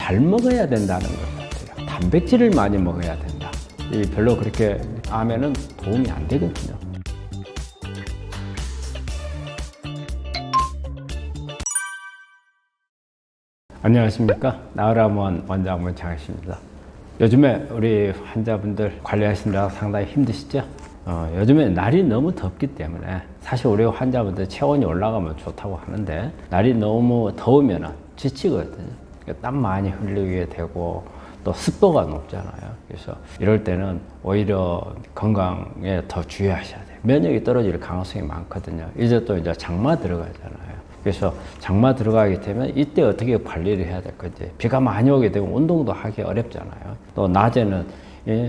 잘 먹어야 된다는 것 같아요. 단백질을 많이 먹어야 된다. 이 별로 그렇게 암에는 도움이 안 되거든요. 안녕하십니까. 나으람원 원장 문창식입니다. 요즘에 우리 환자분들 관리하시느라 상당히 힘드시죠? 요즘에 날이 너무 덥기 때문에 사실 우리 환자분들 체온이 올라가면 좋다고 하는데 날이 너무 더우면 지치거든요. 땀 많이 흘리게 되고 또 습도가 높잖아요. 그래서 이럴 때는 오히려 건강에 더 주의하셔야 돼요. 면역이 떨어질 가능성이 많거든요. 이제 장마 들어가잖아요. 그래서 장마 들어가게 되면 이때 어떻게 관리를 해야 될 건지, 비가 많이 오게 되면 운동도 하기 어렵잖아요. 또 낮에는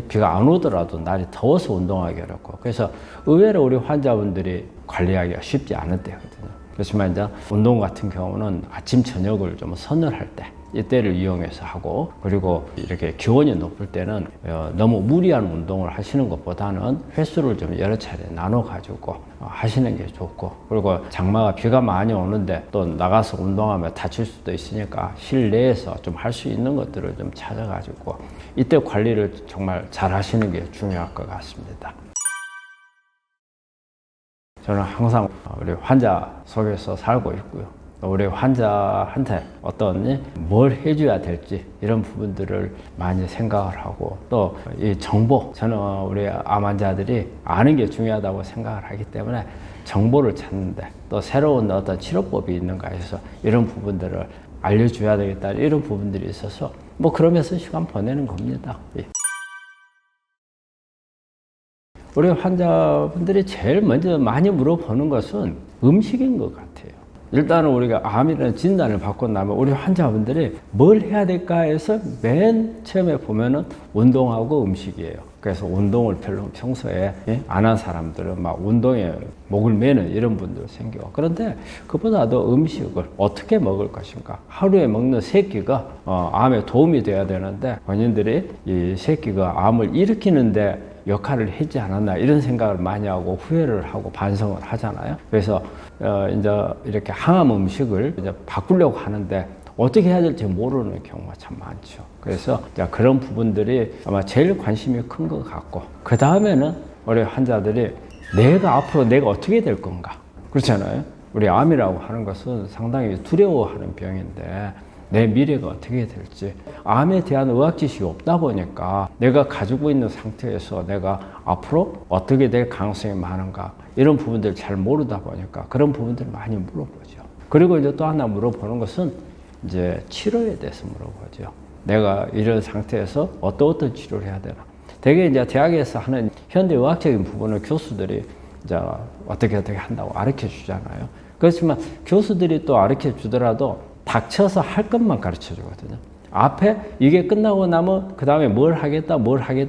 비가 안 오더라도 날이 더워서 운동하기 어렵고, 그래서 의외로 우리 환자분들이 관리하기가 쉽지 않을 때거든요. 그렇지만 이제 운동 같은 경우는 아침 저녁을 좀 선호할 때 이때를 이용해서 하고, 그리고 이렇게 기온이 높을 때는 너무 무리한 운동을 하시는 것보다는 횟수를 좀 여러 차례 나눠 가지고 하시는 게 좋고, 그리고 장마가 비가 많이 오는데 또 나가서 운동하면 다칠 수도 있으니까 실내에서 좀 할 수 있는 것들을 좀 찾아 가지고 이때 관리를 정말 잘 하시는 게 중요할 것 같습니다. 저는 항상 우리 환자 속에서 살고 있고요. 우리 환자한테 뭘 해줘야 될지 이런 부분들을 많이 생각을 하고, 또 이 정보, 저는 우리 암 환자들이 아는 게 중요하다고 생각을 하기 때문에 정보를 찾는데, 또 새로운 어떤 치료법이 있는가 해서 이런 부분들을 알려줘야 되겠다, 이런 부분들이 있어서 그러면서 시간 보내는 겁니다. 우리 환자분들이 제일 먼저 많이 물어보는 것은 음식인 것 같아요. 일단은 우리가 암이라는 진단을 받고 나면 우리 환자분들이 뭘 해야 될까 해서 맨 처음에 보면은 운동하고 음식이에요. 그래서 운동을 별로 평소에 안 한 사람들은 막 운동에 목을 매는 이런 분들 생겨. 그런데 그보다도 음식을 어떻게 먹을 것인가, 하루에 먹는 세 끼가 암에 도움이 돼야 되는데, 본인들이 이 세 끼가 암을 일으키는데 역할을 하지 않았나, 이런 생각을 많이 하고 후회를 하고 반성을 하잖아요. 그래서 이제 이렇게 항암 음식을 이제 바꾸려고 하는데 어떻게 해야 될지 모르는 경우가 참 많죠. 그래서 그런 부분들이 아마 제일 관심이 큰 것 같고, 그 다음에는 우리 환자들이 앞으로 내가 어떻게 될 건가, 그렇잖아요. 우리 암이라고 하는 것은 상당히 두려워하는 병인데 내 미래가 어떻게 될지, 암에 대한 의학 지식이 없다 보니까 내가 가지고 있는 상태에서 내가 앞으로 어떻게 될 가능성이 많은가, 이런 부분들 잘 모르다 보니까 그런 부분들을 많이 물어보죠. 그리고 이제 또 하나 물어보는 것은 이제 치료에 대해서 물어보죠. 내가 이런 상태에서 어떤 치료를 해야 되나. 되게 이제 대학에서 하는 현대의학적인 부분을 교수들이 이제 어떻게 한다고 가르쳐 주잖아요. 그렇지만 교수들이 또 가르쳐 주더라도 닥쳐서 할 것만 가르쳐 주거든요. 앞에 이게 끝나고 나면 그 다음에 뭘 하겠다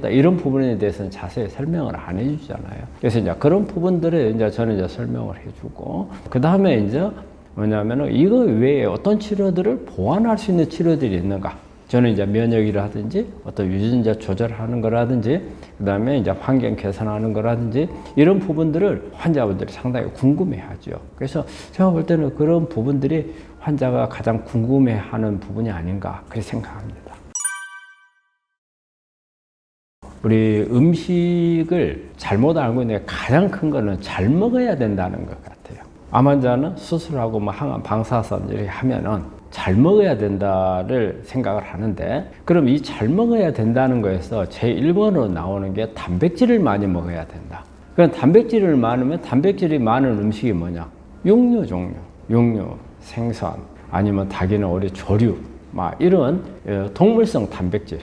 이런 부분에 대해서는 자세히 설명을 안 해주잖아요. 그래서 이제 그런 부분들을 저는 설명을 해주고, 그 다음에 이제 뭐냐면은 이거 외에 어떤 치료들을 보완할 수 있는 치료들이 있는가. 저는 이제 면역이라든지 어떤 유전자 조절하는 거라든지, 그 다음에 이제 환경 개선하는 거라든지, 이런 부분들을 환자분들이 상당히 궁금해하죠. 그래서 제가 볼 때는 그런 부분들이 환자가 가장 궁금해하는 부분이 아닌가, 그렇게 생각합니다. 우리 음식을 잘못 알고 있는 가장 큰 거는 잘 먹어야 된다는 것 같아요. 암 환자는 수술하고 항암 방사선 이렇게 하면은 잘 먹어야 된다를 생각을 하는데, 그럼 이 잘 먹어야 된다는 거에서 제1번으로 나오는 게 단백질을 많이 먹어야 된다. 그럼 단백질이 많은 음식이 뭐냐? 육류 종류, 생선, 아니면 닭이나 오리, 조류, 이런 동물성 단백질,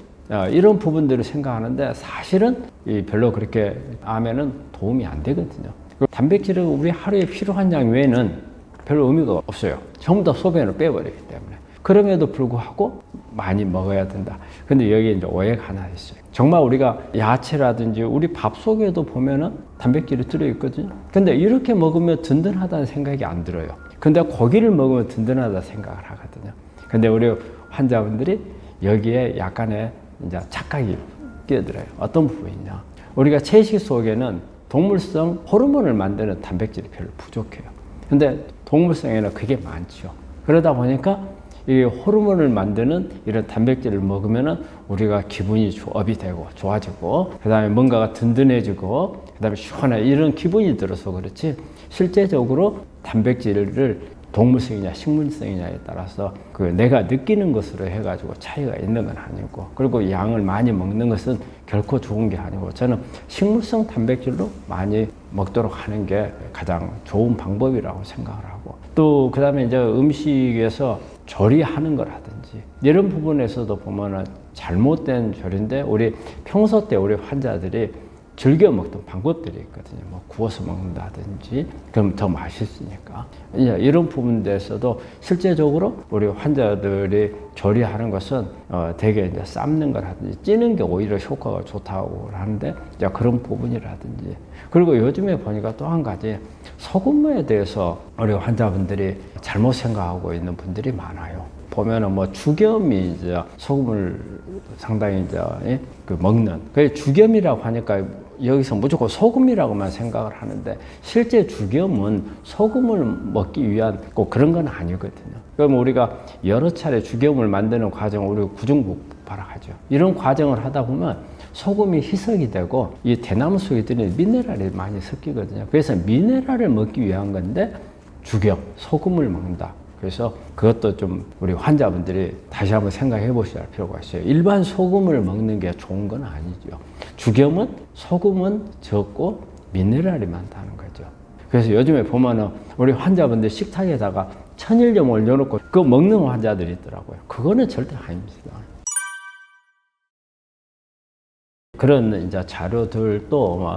이런 부분들을 생각하는데 사실은 별로 그렇게 암에는 도움이 안 되거든요. 단백질은 우리 하루에 필요한 양 외에는 별로 의미가 없어요. 전부 다 소변으로 빼버리기 때문에. 그럼에도 불구하고 많이 먹어야 된다. 근데 여기에 이제 오해가 하나 있어요. 정말 우리가 야채라든지 우리 밥 속에도 보면은 단백질이 들어있거든요. 근데 이렇게 먹으면 든든하다는 생각이 안 들어요. 근데 고기를 먹으면 든든하다 생각을 하거든요. 근데 우리 환자분들이 여기에 약간의 이제 착각이 끼어들어요. 어떤 부분이냐. 우리가 채식 속에는 동물성 호르몬을 만드는 단백질이 별로 부족해요. 근데 동물성에는 그게 많죠. 그러다 보니까 이 호르몬을 만드는 이런 단백질을 먹으면은 우리가 기분이 업이 되고 좋아지고, 그 다음에 뭔가가 든든해지고, 그 다음에 시원해 이런 기분이 들어서 그렇지, 실제적으로 단백질을 동물성이냐 식물성이냐에 따라서 그 내가 느끼는 것으로 해가지고 차이가 있는 건 아니고, 그리고 양을 많이 먹는 것은 결코 좋은 게 아니고, 저는 식물성 단백질로 많이 먹도록 하는 게 가장 좋은 방법이라고 생각을 하고, 또 그 다음에 이제 음식에서 조리하는 거라든지 이런 부분에서도 보면은 잘못된 조리인데, 우리 평소 때 우리 환자들이 즐겨 먹던 방법들이 있거든요. 뭐 구워서 먹는다든지, 그럼 더 맛있으니까. 이런 부분에서도 실제적으로 우리 환자들이 조리하는 것은 대개 이제 삶는 거라든지 찌는 게 오히려 효과가 좋다고 하는데, 이제 그런 부분이라든지, 그리고 요즘에 보니까 또 한 가지 소금에 대해서 우리 환자분들이 잘못 생각하고 있는 분들이 많아요. 보면은 뭐 죽염이 이제 소금을 상당히 이제 그 먹는, 그 죽염이라고 하니까 여기서 무조건 소금이라고만 생각을 하는데, 실제 죽염은 소금을 먹기 위한 꼭 그런 건 아니거든요. 그럼 우리가 여러 차례 죽염을 만드는 과정을 우리가 구중구발하죠. 이런 과정을 하다 보면 소금이 희석이 되고 이 대나무 속에 들은 미네랄이 많이 섞이거든요. 그래서 미네랄을 먹기 위한 건데 죽염, 소금을 먹는다. 그래서 그것도 좀 우리 환자분들이 다시 한번 생각해 보셔야 할 필요가 있어요. 일반 소금을 먹는 게 좋은 건 아니죠. 죽염은 소금은 적고 미네랄이 많다는 거죠. 그래서 요즘에 보면은 우리 환자분들 식탁에다가 천일염 올려놓고 그거 먹는 환자들이 있더라고요. 그거는 절대 아닙니다. 그런 이제 자료들도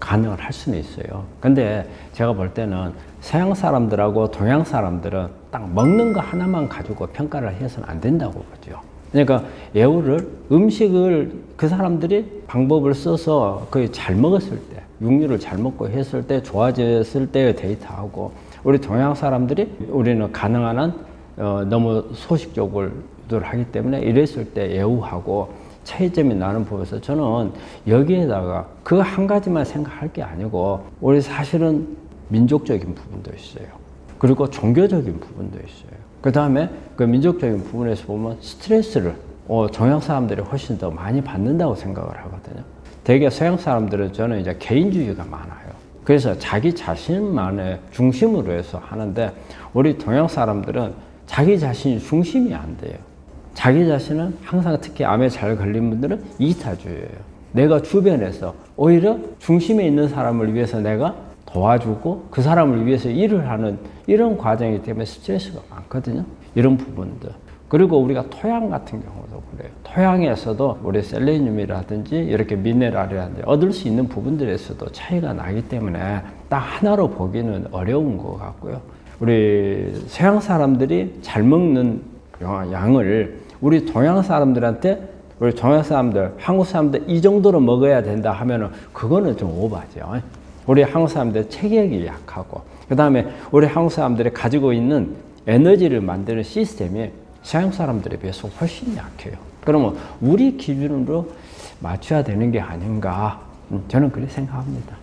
가능을 할 수는 있어요. 근데 제가 볼 때는 서양 사람들하고 동양 사람들은 딱 먹는 거 하나만 가지고 평가를 해서는 안 된다고 보죠. 그러니까 음식을 그 사람들이 방법을 써서 거의 잘 먹었을 때, 육류를 잘 먹고 했을 때 좋아졌을 때의 데이터하고, 우리 동양 사람들이 우리는 가능한 한 너무 소식적으로 하기 때문에 이랬을 때 예우하고 차이점이 나는 부분에서 저는 여기에다가 그 한 가지만 생각할 게 아니고, 우리 사실은 민족적인 부분도 있어요. 그리고 종교적인 부분도 있어요. 그 다음에 그 민족적인 부분에서 보면 스트레스를 동양 사람들이 훨씬 더 많이 받는다고 생각을 하거든요. 대개 서양 사람들은 저는 이제 개인주의가 많아요. 그래서 자기 자신만의 중심으로 해서 하는데, 우리 동양 사람들은 자기 자신이 중심이 안 돼요. 자기 자신은 항상, 특히 암에 잘 걸린 분들은 이타주의예요. 내가 주변에서 오히려 중심에 있는 사람을 위해서 내가 도와주고 그 사람을 위해서 일을 하는 이런 과정이기 때문에 스트레스가 많거든요. 이런 부분들. 그리고 우리가 토양 같은 경우도 그래요. 토양에서도 우리 셀레늄이라든지 이렇게 미네랄이라든지 얻을 수 있는 부분들에서도 차이가 나기 때문에 딱 하나로 보기는 어려운 것 같고요. 우리 서양 사람들이 잘 먹는 양을 우리 동양 사람들한테, 우리 동양 사람들, 한국 사람들 이 정도로 먹어야 된다 하면은 그거는 좀 오바죠. 우리 한국 사람들 체격이 약하고, 그 다음에 우리 한국 사람들이 가지고 있는 에너지를 만드는 시스템이 서양 사람들에 비해서 훨씬 약해요. 그러면 우리 기준으로 맞춰야 되는 게 아닌가, 저는 그렇게 생각합니다.